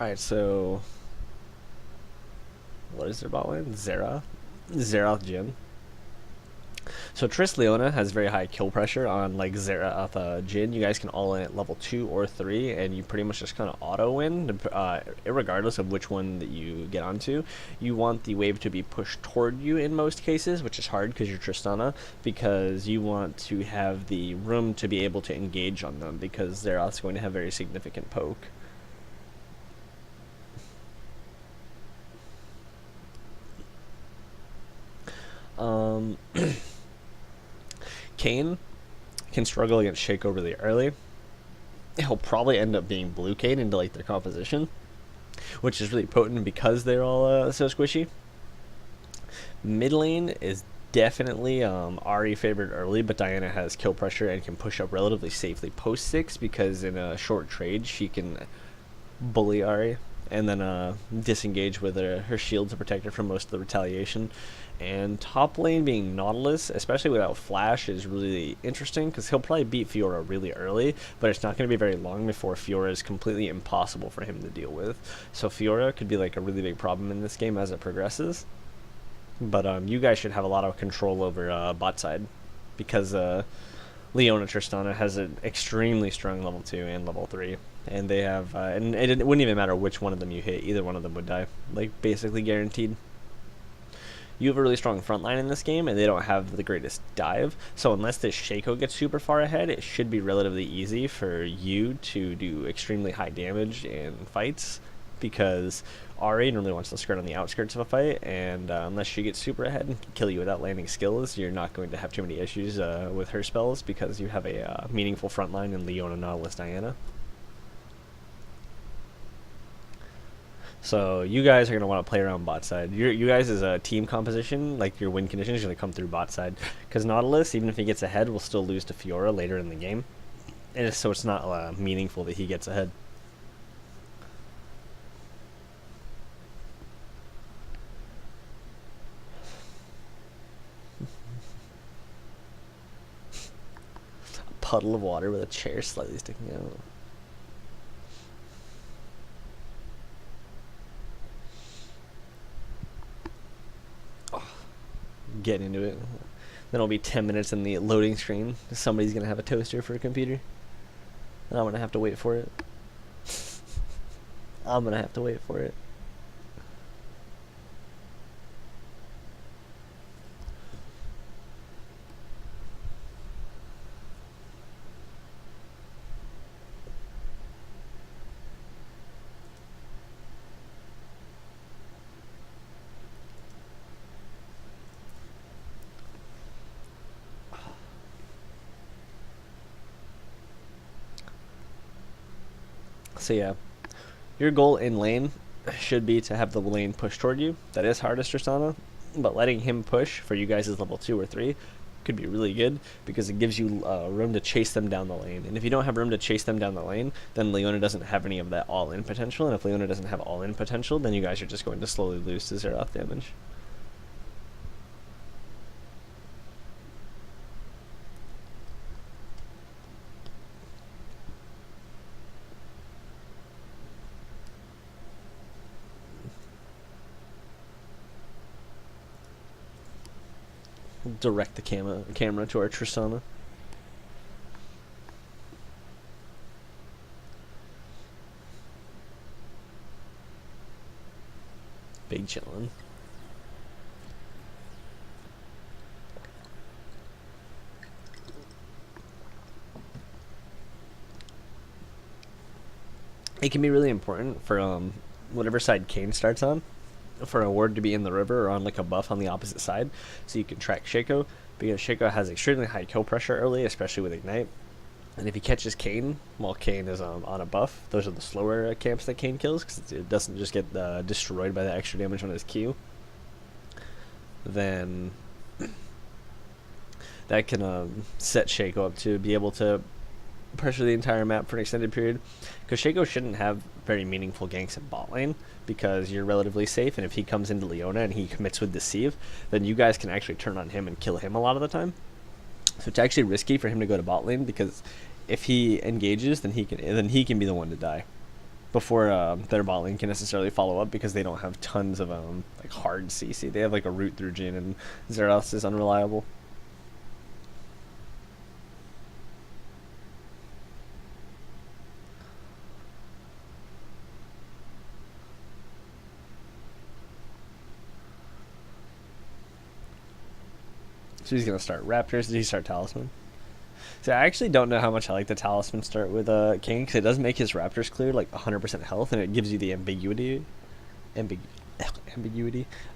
Alright, so what is their bot lane? Zerath Jhin. So Triss Leona has very high kill pressure on like Zerath Jhin. You guys can all in at level 2 or 3, and you pretty much just kind of auto win, regardless of which one that you get onto. You want the wave to be pushed toward you in most cases, which is hard because you're Tristana, because you want to have the room to be able to engage on them, because Zerath's going to have very significant poke. Kayn can struggle against Shaco really early. He'll probably end up being blue Kayn into like their composition, which is really potent because they're all so squishy. Mid lane is definitely Ahri favored early, but Diana has kill pressure and can push up relatively safely post 6 because in a short trade she can bully Ahri and then disengage with her shield to protect her from most of the retaliation. And top lane being Nautilus, especially without Flash, is really interesting because he'll probably beat Fiora really early, but it's not going to be very long before Fiora is completely impossible for him to deal with. So Fiora could be like a really big problem in this game as it progresses. But you guys should have a lot of control over bot side because Leona Tristana has an extremely strong level 2 and level 3. And they have, and it wouldn't even matter which one of them you hit, either one of them would die. Like, basically guaranteed. You have a really strong front line in this game, and they don't have the greatest dive. So unless this Shaco gets super far ahead, it should be relatively easy for you to do extremely high damage in fights, because Ahri normally wants to skirt on the outskirts of a fight, and unless she gets super ahead and can kill you without landing skills, you're not going to have too many issues with her spells, because you have a meaningful front line in Leona, Nautilus, Diana. So you guys are going to want to play around bot side. You guys as a team composition, like your win condition is going to come through bot side. Because Nautilus, even if he gets ahead, will still lose to Fiora later in the game. And so it's not meaningful that he gets ahead. A puddle of water with a chair slightly sticking out. Get into it. Then it'll be 10 minutes in the loading screen. Somebody's gonna have a toaster for a computer, and I'm gonna have to wait for it. I'm gonna have to wait for it. So yeah, your goal in lane should be to have the lane push toward you. That is hardest Tristana, but letting him push for you guys is level 2 or 3 could be really good because it gives you room to chase them down the lane. And if you don't have room to chase them down the lane, then Leona doesn't have any of that all-in potential. And if Leona doesn't have all-in potential, then you guys are just going to slowly lose to Zerath damage. Direct the camera to our Tristana. Big chillin'. It can be really important for whatever side Kayn starts on, for a ward to be in the river or on like a buff on the opposite side, so you can track Shaco, because Shaco has extremely high kill pressure early, especially with Ignite. And if he catches Kayn while Kayn is on a buff, those are the slower camps that Kayn kills, because it doesn't just get destroyed by the extra damage on his Q. Then that can set Shaco up to be able to pressure the entire map for an extended period, because Shaco shouldn't have very meaningful ganks in bot lane because you're relatively safe, and if he comes into Leona and he commits with Deceive, then you guys can actually turn on him and kill him a lot of the time. So it's actually risky for him to go to bot lane, because if he engages, then he can be the one to die. before their bot lane can necessarily follow up because they don't have tons of like hard CC. They have like a route through Jhin, and Xerath is unreliable. So he's gonna start Raptors. Did he start Talisman? So I actually don't know how much I like the Talisman start with King, because it does make his Raptors clear like 100% health, and it gives you the ambiguity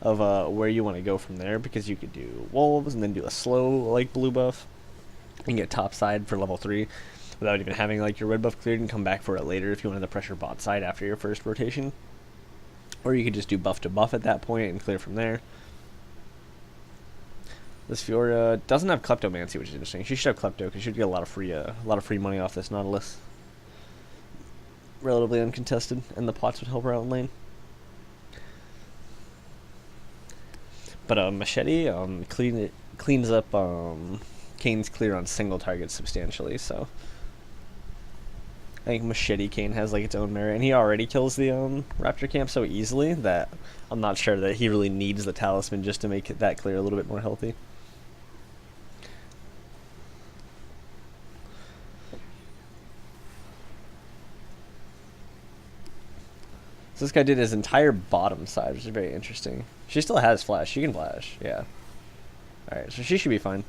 of where you want to go from there, because you could do Wolves and then do a slow like blue buff and get top side for level 3 without even having like your red buff cleared, and come back for it later if you wanted to pressure bot side after your first rotation. Or you could just do buff to buff at that point and clear from there. This Fiora doesn't have Kleptomancy, which is interesting. She should have Klepto, because she should get a lot of free money off this Nautilus. Relatively uncontested, and the pots would help her out in lane. But Machete cleans up Kane's clear on single targets substantially, so I think Machete Kane has like its own merit, and he already kills the Raptor camp so easily that I'm not sure that he really needs the Talisman just to make that clear a little bit more healthy. So this guy did his entire bottom side, which is very interesting. She still has flash. She can flash. Yeah. Alright, so she should be fine.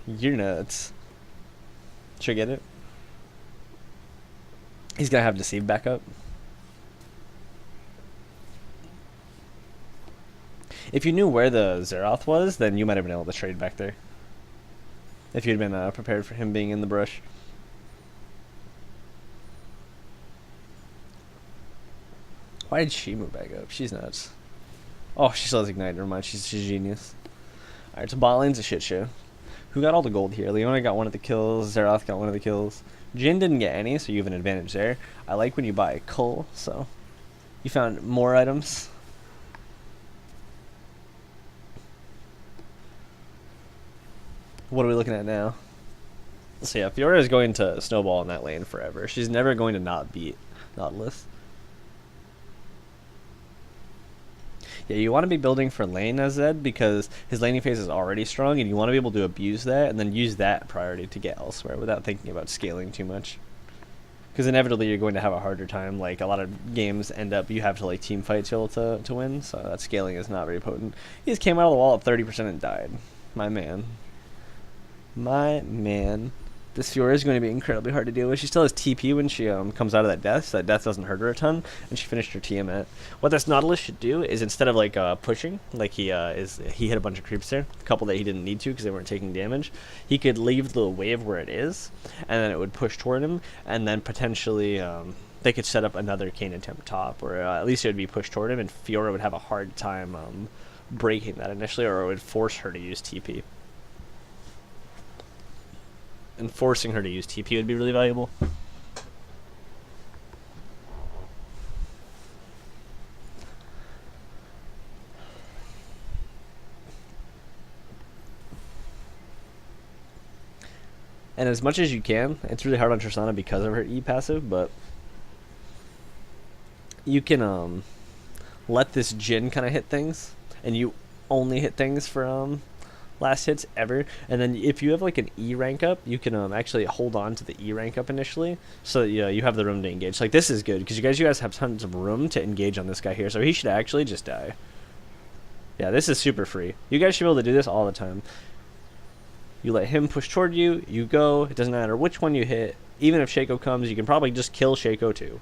You're nuts. Should I get it? He's going to have Deceive back up. If you knew where the Xerath was, then you might have been able to trade back there. If you'd been prepared for him being in the brush. Why did she move back up? She's nuts. Oh, she still has Ignite. Never mind. She's genius. Alright, so bot lane's a shit show. Who got all the gold here? Leona got one of the kills. Xerath got one of the kills. Jhin didn't get any, so you have an advantage there. I like when you buy Cull, so you found more items. What are we looking at now? So yeah, Fiora is going to snowball in that lane forever. She's never going to not beat Nautilus. Yeah, you want to be building for lane as Zed, because his laning phase is already strong, and you want to be able to abuse that and then use that priority to get elsewhere without thinking about scaling too much. Because inevitably you're going to have a harder time. Like, a lot of games end up you have to like team fight to win, so that scaling is not very potent. He just came out of the wall at 30% and died. My man. My man. This Fiora is going to be incredibly hard to deal with. She still has TP when she comes out of that death, so that death doesn't hurt her a ton, and she finished her Tiamat. What this Nautilus should do is, instead of like pushing, like he hit a bunch of creeps there, a couple that he didn't need to because they weren't taking damage, he could leave the wave where it is, and then it would push toward him, and then potentially they could set up another Kayn attempt top, or at least it would be pushed toward him, and Fiora would have a hard time breaking that initially, or it would force her to use TP. And forcing her to use TP would be really valuable. And as much as you can, it's really hard on Tristana because of her E passive, but you can let this Jhin kind of hit things, and you only hit things for last hits ever, and then if you have like an E rank up, you can actually hold on to the E rank up initially, so that you have the room to engage. Like, this is good because you guys have tons of room to engage on this guy here, so he should actually just die. Yeah, this is super free. You guys should be able to do this all the time. You let him push toward you, you go, it doesn't matter which one you hit. Even if Shaco comes, you can probably just kill Shaco too.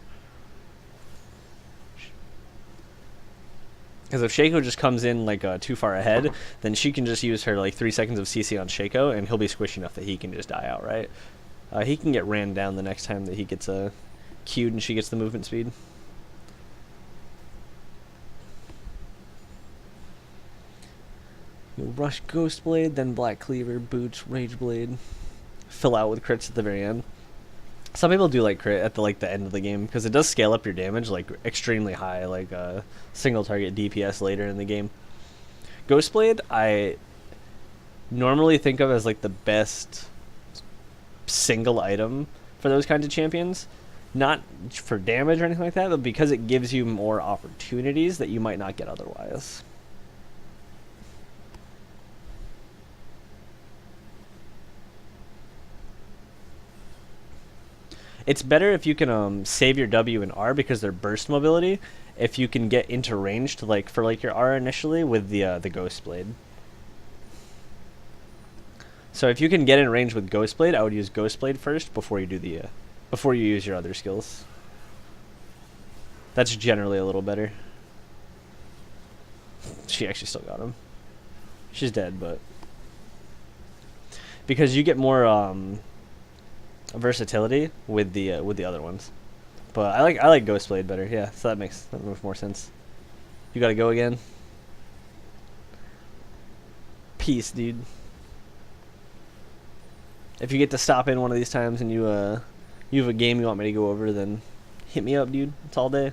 Because if Shaco just comes in like too far ahead, then she can just use her like 3 seconds of CC on Shaco, and he'll be squishy enough that he can just die outright. He can get ran down the next time that he gets queued and she gets the movement speed. You'll rush Ghost Blade, then Black Cleaver, Boots, Rage Blade. Fill out with crits at the very end. Some people do like crit at the end of the game because it does scale up your damage like extremely high, like single target DPS later in the game. Ghostblade I normally think of as like the best single item for those kinds of champions, Not for damage or anything like that, but because it gives you more opportunities that you might not get otherwise. It's better if you can save your W and R because they're burst mobility. If you can get into range to for your R initially with the Ghost Blade. So if you can get in range with Ghost Blade, I would use Ghost Blade first before you do before you use your other skills. That's generally a little better. She actually still got him. She's dead, but because you get more versatility with the other ones. But I like Ghost Blade better. Yeah, so that makes more sense. You gotta go again. Peace, dude. If you get to stop in one of these times and you have a game you want me to go over, then hit me up, dude. It's all day.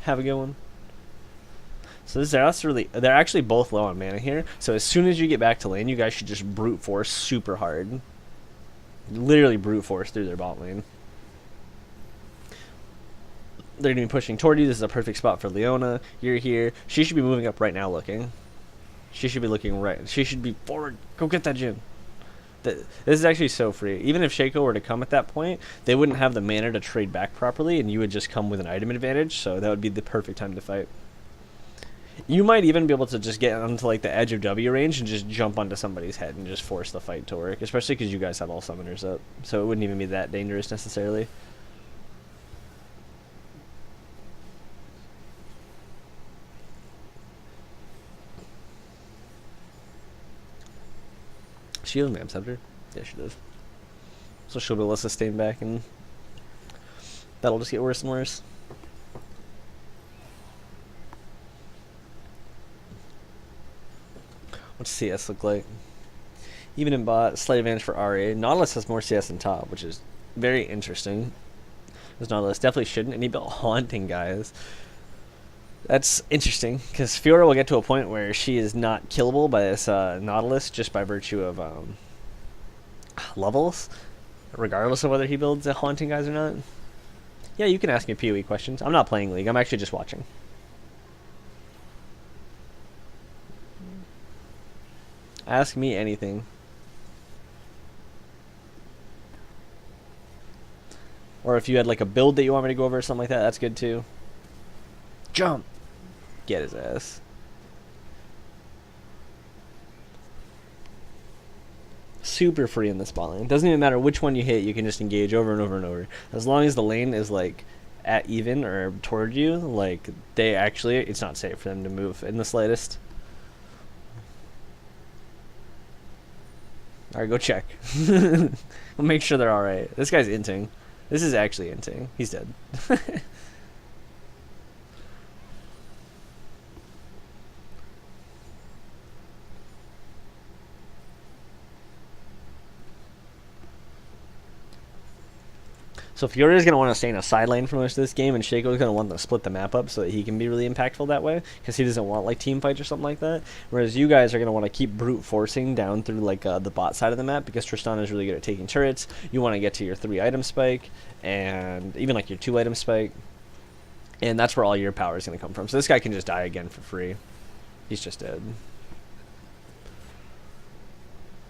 Have a good one. So they're actually both low on mana here. So as soon as you get back to lane, you guys should just brute force super hard. Literally brute force through their bot lane. They're going to be pushing toward you. This is a perfect spot for Leona. You're here. She should be moving up right now looking. She should be looking right. She should be forward. Go get that Jhin. This is actually so free. Even if Shaco were to come at that point, they wouldn't have the mana to trade back properly, and you would just come with an item advantage, so that would be the perfect time to fight. You might even be able to just get onto the edge of W range and just jump onto somebody's head and just force the fight to work, especially because you guys have all summoners up, so it wouldn't even be that dangerous necessarily. She has Mam Scepter? Yeah, she does. So she'll be able to sustain back, and that'll just get worse and worse. What's CS look like? Even in bot, slight advantage for RA. Nautilus has more CS than top, which is very interesting. Because Nautilus definitely shouldn't, and he built Haunting, guys. That's interesting, because Fiora will get to a point where she is not killable by this Nautilus just by virtue of levels, regardless of whether he builds a Haunting, guys, or not. Yeah, you can ask me PoE questions. I'm not playing League. I'm actually just watching. Ask me anything. Or if you had a build that you want me to go over or something like that, that's good too. Jump! Get his ass. Super free in this bot lane. Doesn't even matter which one you hit, you can just engage over and over and over. As long as the lane is at even or toward you, they actually, it's not safe for them to move in the slightest. Alright, go check. We'll make sure they're alright. This guy's inting. This is actually inting. He's dead. So Fiora is going to want to stay in a side lane for most of this game, and Shaco is going to want to split the map up so that he can be really impactful that way, because he doesn't want team fights or something like that. Whereas you guys are going to want to keep brute forcing down through the bot side of the map, because Tristana is really good at taking turrets. You want to get to your 3-item spike, and even your 2-item spike, and that's where all your power is going to come from. So this guy can just die again for free. He's just dead.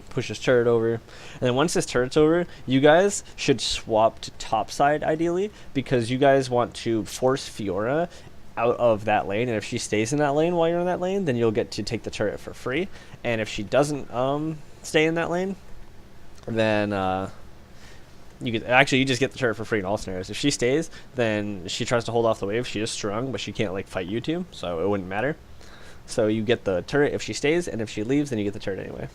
Push his turret over, and then once this turret's over, you guys should swap to top side ideally, because you guys want to force Fiora out of that lane, and if she stays in that lane while you're in that lane, then you'll get to take the turret for free. And if she doesn't stay in that lane, then you just get the turret for free in all scenarios. If she stays, then she tries to hold off the wave. She is strung, but she can't fight you two, so it wouldn't matter. So you get the turret if she stays, and if she leaves, then you get the turret anyway.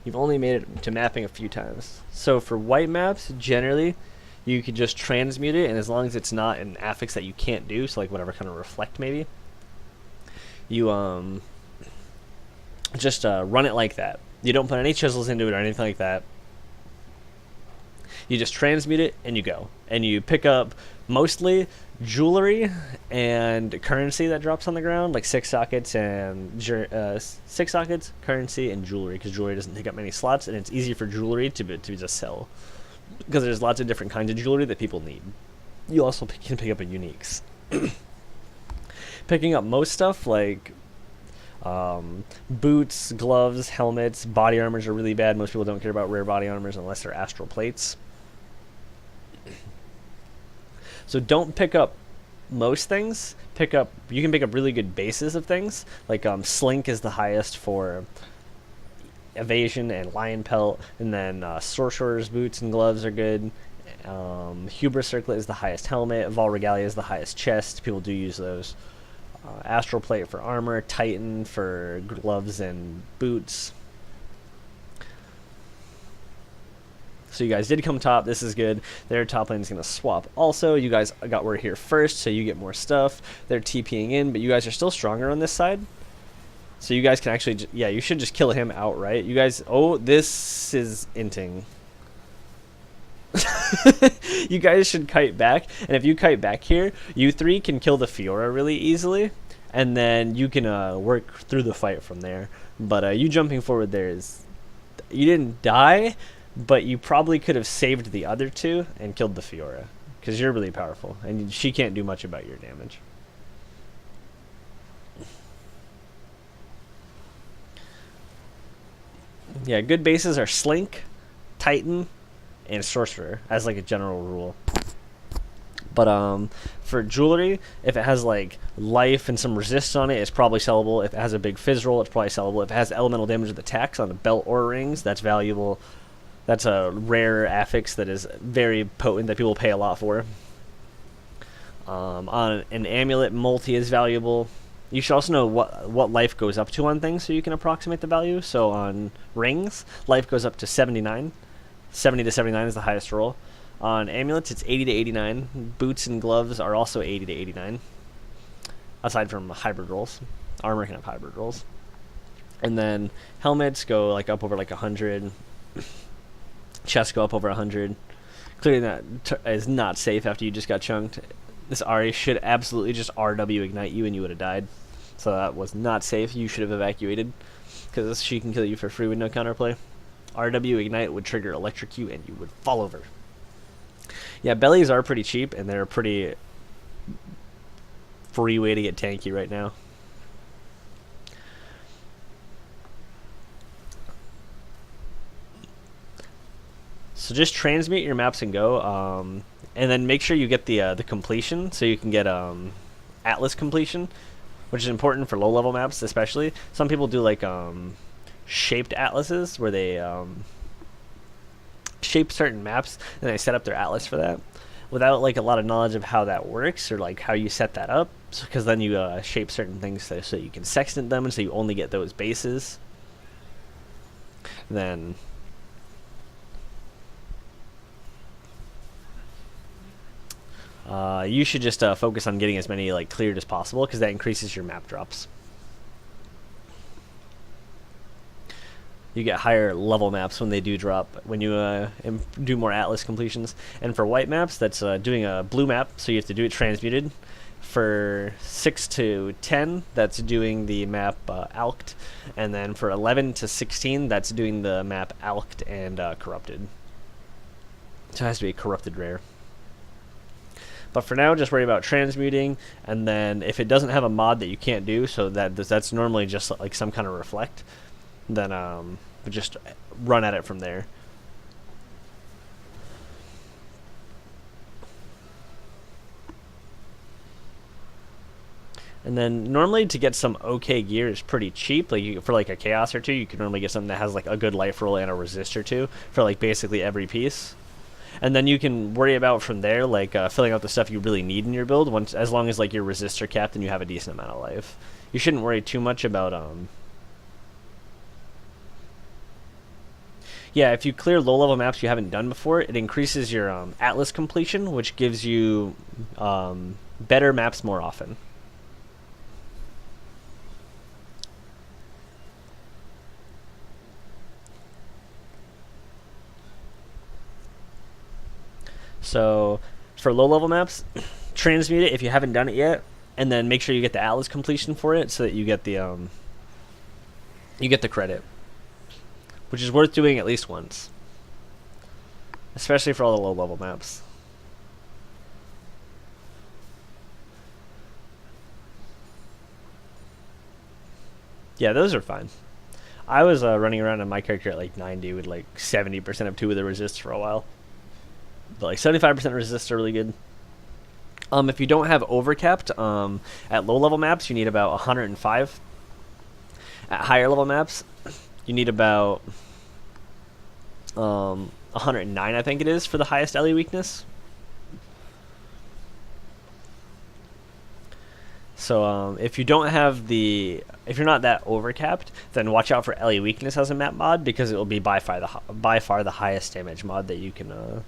You've only made it to mapping a few times. So for white maps, generally, you can just transmute it, and as long as it's not an affix that you can't do, so whatever kind of reflect maybe, you just run it like that. You don't put any chisels into it or anything like that. You just transmute it and you go. And you pick up mostly jewelry and currency that drops on the ground, like 6 sockets and 6 sockets, currency, and jewelry, because jewelry doesn't take up many slots, and it's easy for jewelry to just sell, because there's lots of different kinds of jewelry that people need. You also can pick up a uniques. Picking up most stuff like boots, gloves, helmets, body armors are really bad. Most people don't care about rare body armors unless they're astral plates. So don't pick up most things. You can pick up really good bases of things. Like Slink is the highest for evasion and lion pelt, and then sorcerer's boots and gloves are good. Hubris circlet is the highest helmet. Vol regalia is the highest chest. People do use those. Astral plate for armor. Titan for gloves and boots. So you guys did come top. This is good. Their top lane is going to swap. Also, you guys got word here first, so you get more stuff. They're TPing in, but you guys are still stronger on this side. So you guys can actually, yeah, you should just kill him outright. You guys, oh, this is inting. You guys should kite back, and if you kite back here, you three can kill the Fiora really easily, and then you can work through the fight from there. But you jumping forward there is, you didn't die, but you probably could have saved the other two and killed the Fiora, because you're really powerful, and she can't do much about your damage. Yeah, good bases are Slink, Titan, and Sorcerer as like a general rule. But for jewelry, if it has like life and some resist on it, it's probably sellable. If it has a big fizz roll, it's probably sellable. If it has elemental damage with attacks on a belt or rings, that's valuable. That's a rare affix that is very potent that people pay a lot for. On an amulet, multi is valuable. You should also know what life goes up to on things so you can approximate the value. So on rings, life goes up to 79. 70 to 79 is the highest roll. On amulets, it's 80 to 89. Boots and gloves are also 80 to 89. Aside from hybrid rolls. Armor can have hybrid rolls. And then helmets go like up over like 100. Chests go up over 100. Clearly that is not safe after you just got chunked. This Ari should absolutely just RW ignite you and you would have died. So that was not safe. You should have evacuated, because she can kill you for free with no counterplay. RW ignite would trigger electrocute and you would fall over. Yeah, bellies are pretty cheap, and they're a pretty free way to get tanky right now. So just transmute your maps and go, and then make sure you get the completion, so you can get Atlas completion, which is important for low level maps especially. Some people do like shaped atlases where they shape certain maps and they set up their atlas for that without like a lot of knowledge of how that works or like how you set that up, because then you shape certain things so you can sextant them and so you only get those bases. Then you should just focus on getting as many like cleared as possible, because that increases your map drops. You get higher level maps when they do drop, when you do more Atlas completions. And for white maps, that's doing a blue map, so you have to do it transmuted. For 6 to 10, that's doing the map Alked. And then for 11 to 16, that's doing the map Alked and Corrupted. So it has to be a Corrupted rare. But for now, just worry about transmuting, and then if it doesn't have a mod that you can't do, so that's normally just like some kind of reflect, then just run at it from there. And then normally to get some okay gear is pretty cheap. Like for like a chaos or two, you can normally get something that has like a good life roll and a resist or two for like basically every piece. And then you can worry about from there, like filling out the stuff you really need in your build. Once, as long as like your resistor capped and you have a decent amount of life, you shouldn't worry too much about. Yeah, if you clear low level maps you haven't done before, it increases your Atlas completion, which gives you better maps more often. So for low level maps, transmute it if you haven't done it yet, and then make sure you get the Atlas completion for it so that you get the credit, which is worth doing at least once, especially for all the low level maps. Yeah, those are fine. I was running around on my character at like 90 with like 70% of 2 of the resists for a while. But like 75% resists are really good. If you don't have overcapped, at low level maps you need about 105. At higher level maps, you need about 109, I think it is, for the highest LE weakness. So if you don't have if you're not that overcapped, then watch out for LE weakness as a map mod, because it will be by far the highest damage mod that you can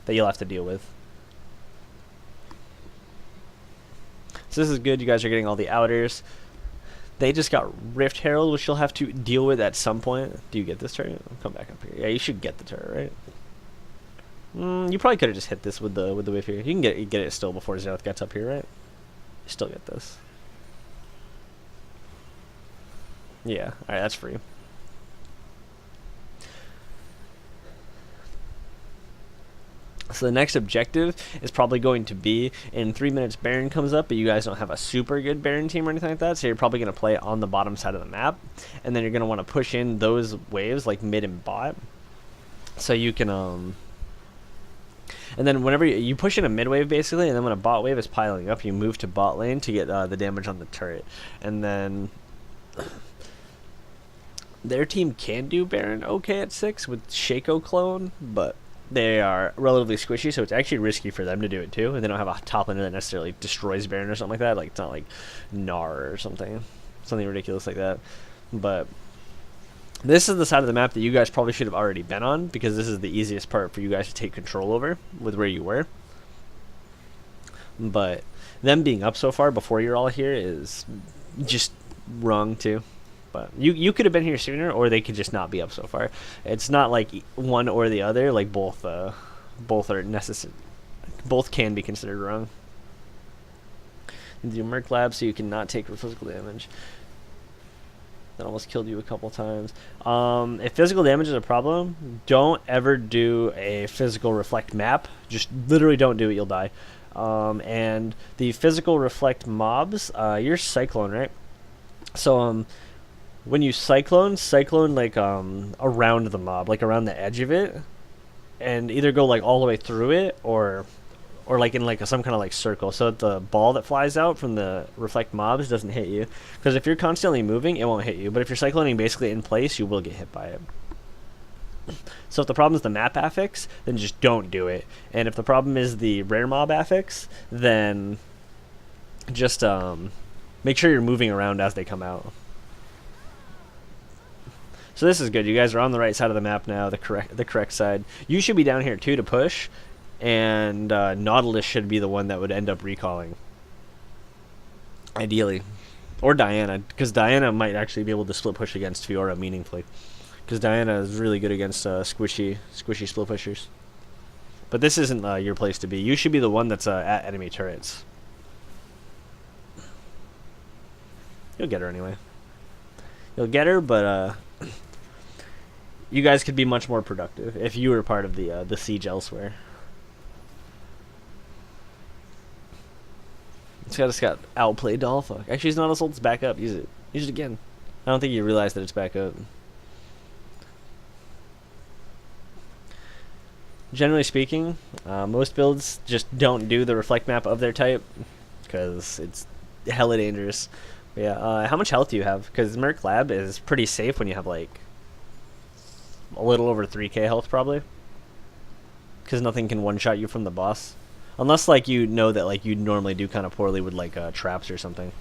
that you'll have to deal with. So this is good. You guys are getting all the outers. They just got Rift Herald, which you'll have to deal with at some point. Do you get this turret? I'll come back up here. Yeah, you should get the turret, right? You probably could have just hit this with the whiff here. You can get it still before Xerath gets up here, right? You still get this. Yeah, alright, that's free. So the next objective is probably going to be in 3 minutes Baron comes up, but you guys don't have a super good Baron team or anything like that, so you're probably going to play on the bottom side of the map, and then you're going to want to push in those waves like mid and bot, so you can and then whenever you push in a mid wave basically, and then when a bot wave is piling up, you move to bot lane to get the damage on the turret. And then their team can do Baron okay at 6 with Shaco clone, but they are relatively squishy, so it's actually risky for them to do it too. And they don't have a top laner that necessarily destroys Baron or something like that. Like, it's not like Gnar or something ridiculous like that. But this is the side of the map that you guys probably should have already been on, because this is the easiest part for you guys to take control over with where you were. But them being up so far before you're all here is just wrong too. But you could have been here sooner, or they could just not be up so far. It's not like one or the other. Like both are necessary. Both can be considered wrong. You do Merc Lab so you cannot take physical damage. That almost killed you a couple times. If physical damage is a problem, don't ever do a physical reflect map. Just literally don't do it, you'll die. And the physical reflect mobs, you're Cyclone, right? So when you cyclone like around the mob, like around the edge of it, and either go like all the way through it, or like in like some kind of like circle, so that the ball that flies out from the reflect mobs doesn't hit you. Because if you're constantly moving, it won't hit you. But if you're cycloning basically in place, you will get hit by it. So if the problem is the map affix, then just don't do it. And if the problem is the rare mob affix, then just make sure you're moving around as they come out. So this is good. You guys are on the right side of the map now, the correct side. You should be down here too to push. And Nautilus should be the one that would end up recalling, ideally, or Diana, because Diana might actually be able to split push against Fiora meaningfully, because Diana is really good against squishy split pushers. But this isn't your place to be. You should be the one that's at enemy turrets. You'll get her anyway. You'll get her, but you guys could be much more productive if you were part of the siege elsewhere. This guy just got outplayed to all fuck. Actually, he's not as old. It's back up. Use it. Use it again. I don't think you realize that it's back up. Generally speaking, most builds just don't do the reflect map of their type, because it's hella dangerous. But yeah, how much health do you have? Because Merc Lab is pretty safe when you have like a little over 3k health probably, because nothing can one-shot you from the boss. Unless, like, you know that, like, you normally do kind of poorly with, like, traps or something.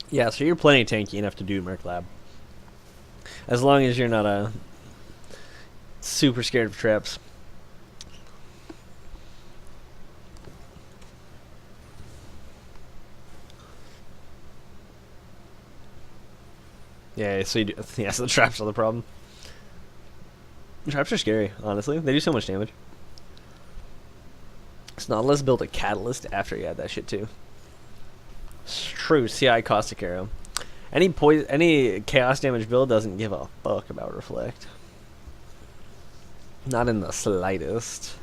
Yeah, so you're plenty tanky enough to do Merc Lab. As long as you're not super scared of traps. Yeah, so you do, yeah, so the traps are the problem. Traps are scary, honestly. They do so much damage. So Nautilus built a catalyst after he had that shit too. It's true, CI caustic arrow. Any chaos damage build doesn't give a fuck about reflect. Not in the slightest.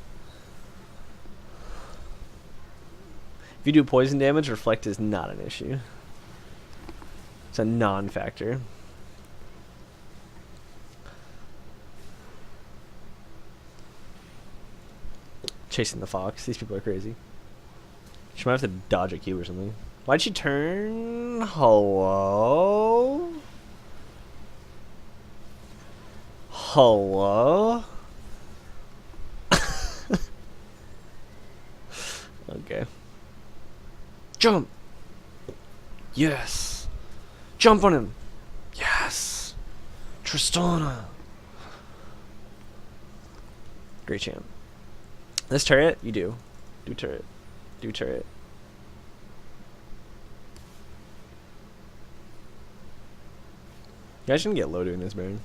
If you do poison damage, reflect is not an issue. It's a non-factor. Chasing the fox. These people are crazy. She might have to dodge a cube or something. Why'd she turn? Hello? Hello? Okay. Jump! Yes! Jump on him! Yes! Tristana! Great champ. This turret, you do. Do turret. Do turret. You guys shouldn't get low doing this Baron.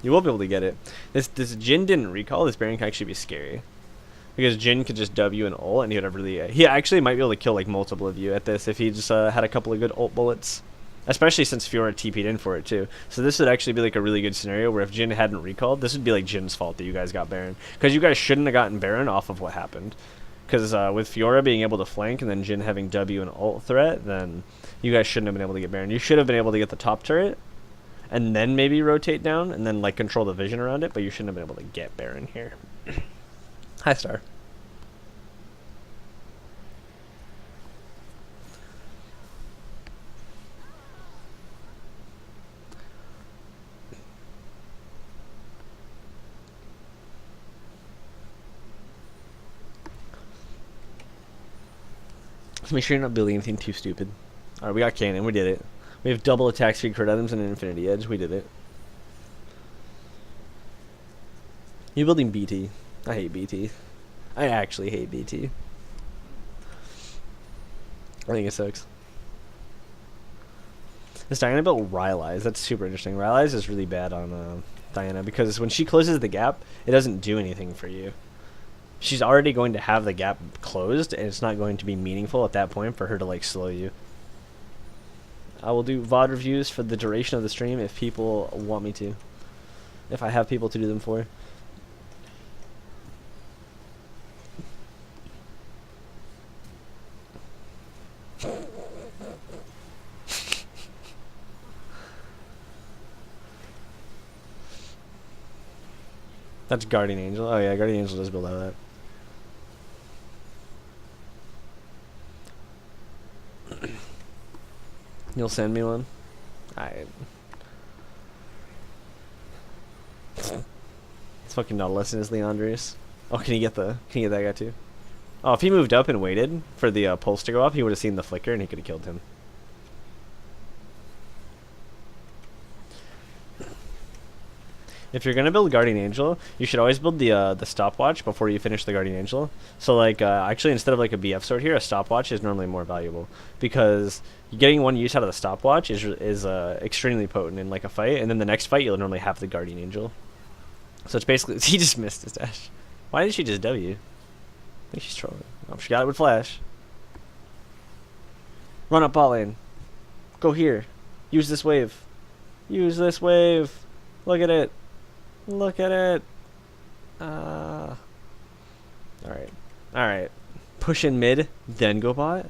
You will be able to get it. This Jhin didn't recall. This Baron can actually be scary. Because Jhin could just W and ult, and he would have really... he actually might be able to kill like multiple of you at this if he just had a couple of good ult bullets. Especially since Fiora TP'd in for it too. So this would actually be like a really good scenario where if Jhin hadn't recalled, this would be like Jin's fault that you guys got Baron. Because you guys shouldn't have gotten Baron off of what happened. Because with Fiora being able to flank and then Jhin having W and ult threat, then you guys shouldn't have been able to get Baron. You should have been able to get the top turret and then maybe rotate down and then like control the vision around it, but you shouldn't have been able to get Baron here. Hi, Star. So make sure you're not building anything too stupid. Alright, we got cannon. We did it. We have double attack speed, crit items, and an infinity edge. We did it. You building BT. I hate BT. I actually hate BT. I think it sucks. This Diana built Rylai's. That's super interesting. Rylai's is really bad on Diana because when she closes the gap, it doesn't do anything for you. She's already going to have the gap closed, and it's not going to be meaningful at that point for her to like slow you. I will do VOD reviews for the duration of the stream if people want me to. If I have people to do them for. That's Guardian Angel. Oh yeah, Guardian Angel does build out of that. You'll send me one? Alright. It's fucking Nautilus and his Leandrius. Oh, can you get that guy too? Oh, if he moved up and waited for the pulse to go off, he would have seen the flicker and he could have killed him. If you're gonna build Guardian Angel, you should always build the stopwatch before you finish the Guardian Angel. So like actually instead of like a BF sword here, a stopwatch is normally more valuable because getting one use out of the stopwatch is extremely potent in like a fight, and then the next fight you'll normally have the Guardian Angel. So it's basically he just missed his dash. Why did she just W? I think she's trolling. Oh, she got it with flash. Run up bot lane. Go here. Use this wave. Use this wave. Look at it. Look at it. Alright. Alright. Push in mid, then go bot.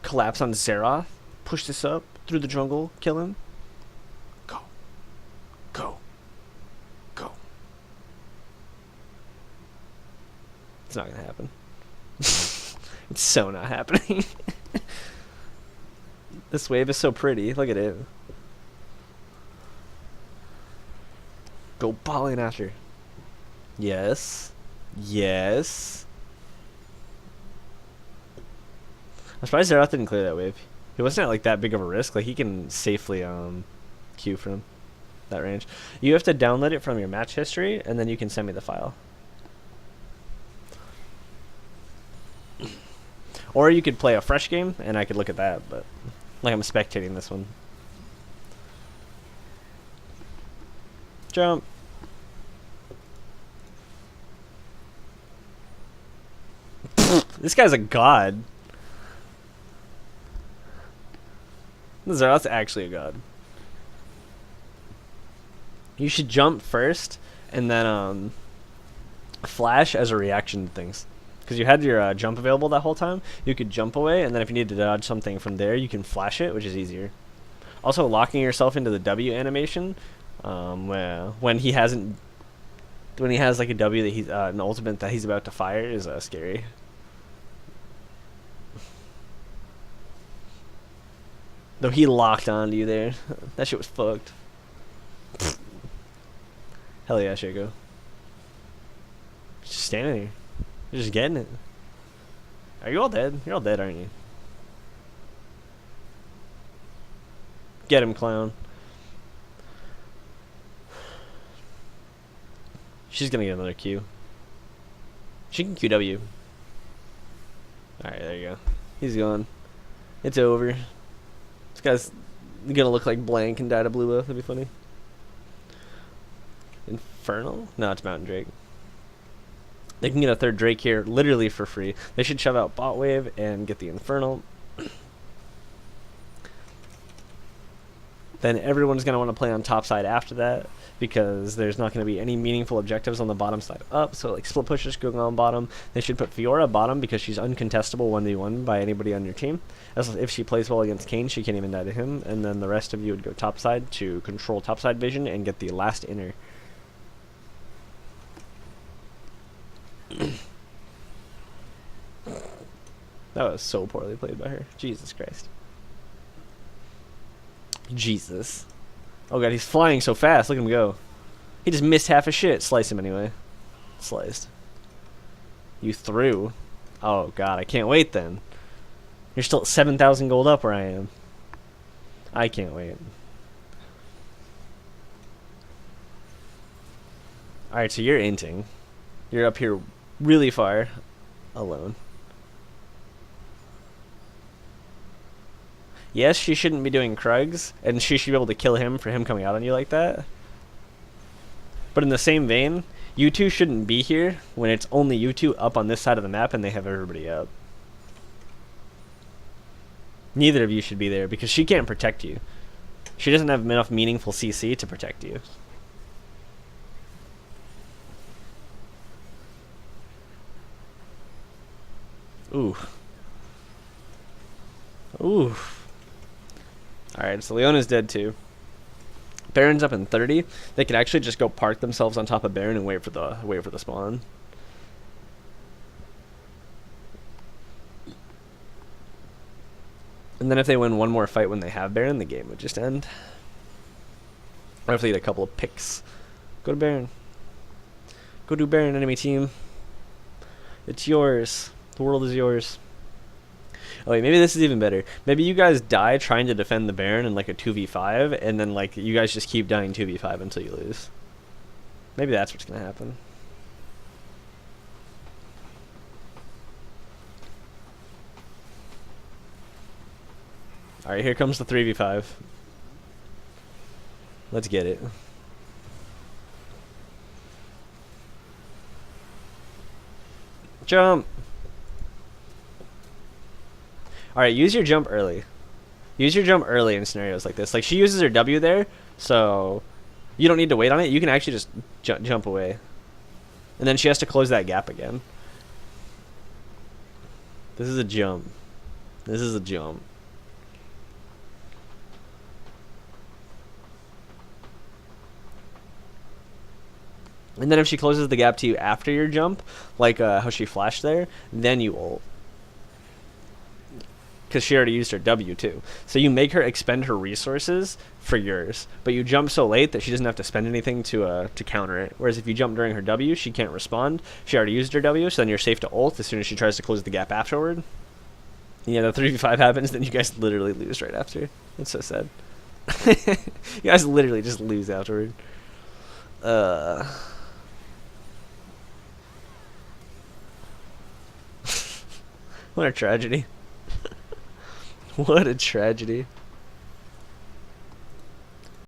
Collapse on Xerath. Push this up through the jungle. Kill him. Go. Go. Go. It's not gonna happen. It's so not happening. This wave is so pretty. Look at it. Go bot lane after. Yes. Yes. I'm surprised Xerath didn't clear that wave. He wasn't like that big of a risk. Like he can safely Q from that range. You have to download it from your match history, and then you can send me the file. Or you could play a fresh game, and I could look at that. But like I'm spectating this one. Jump. This guy's a god. That's actually a god. You should jump first, and then flash as a reaction to things. Because you had your jump available that whole time. You could jump away, and then if you need to dodge something from there, you can flash it, which is easier. Also, locking yourself into the W animation, when he has like a W that he's an ultimate that he's about to fire is scary. Though he locked onto you there, that shit was fucked. Hell yeah, Shaco. Just standing here, you're just getting it. Are you all dead? You're all dead, aren't you? Get him, clown. She's gonna get another Q. She can QW. Alright, there you go. He's gone. It's over. This guy's gonna look like Blank and die to blue buff. That'd be funny. Infernal? No, it's Mountain Drake. They can get a third Drake here literally for free. They should shove out Bot Wave and get the Infernal. Then everyone's going to want to play on top side after that, because there's not going to be any meaningful objectives on the bottom side up. So like split pushers going on bottom. They should put Fiora bottom because she's uncontestable 1v1 by anybody on your team. As if she plays well against Kane, she can't even die to him. And then the rest of you would go top side to control top side vision and get the last inner. That was so poorly played by her. Jesus Christ. Jesus. Oh god, he's flying so fast. Look at him go. He just missed half a shit. Slice him anyway. Sliced. You threw. Oh god, I can't wait then. You're still at 7,000 gold up where I am. I can't wait. Alright, so you're inting. You're up here really far. Alone. Yes, she shouldn't be doing Krugs, and she should be able to kill him for him coming out on you like that. But in the same vein, you two shouldn't be here when it's only you two up on this side of the map and they have everybody up. Neither of you should be there because she can't protect you. She doesn't have enough meaningful CC to protect you. Ooh. Ooh. Alright, so Leona's dead too. Baron's up in 30. They could actually just go park themselves on top of Baron and wait for the spawn. And then if they win one more fight when they have Baron, the game would just end. Or if they get a couple of picks. Go to Baron. Go do Baron, enemy team. It's yours. The world is yours. Oh wait, maybe this is even better. Maybe you guys die trying to defend the Baron in like a 2v5, and then like you guys just keep dying 2v5 until you lose. Maybe that's what's gonna happen. Alright, here comes the 3v5. Let's get it. Jump! Alright, use your jump early. Use your jump early in scenarios like this. Like, she uses her W there, so you don't need to wait on it. You can actually just jump away. And then she has to close that gap again. This is a jump. This is a jump. And then if she closes the gap to you after your jump, like how she flashed there, then you ult. Because she already used her W too. So you make her expend her resources for yours, but you jump so late that she doesn't have to spend anything to counter it. Whereas if you jump during her W, she can't respond. She already used her W, so then you're safe to ult as soon as she tries to close the gap afterward. Yeah, the 3v5 happens, then you guys literally lose right after. That's so sad. You guys literally just lose afterward. What a tragedy. What a tragedy.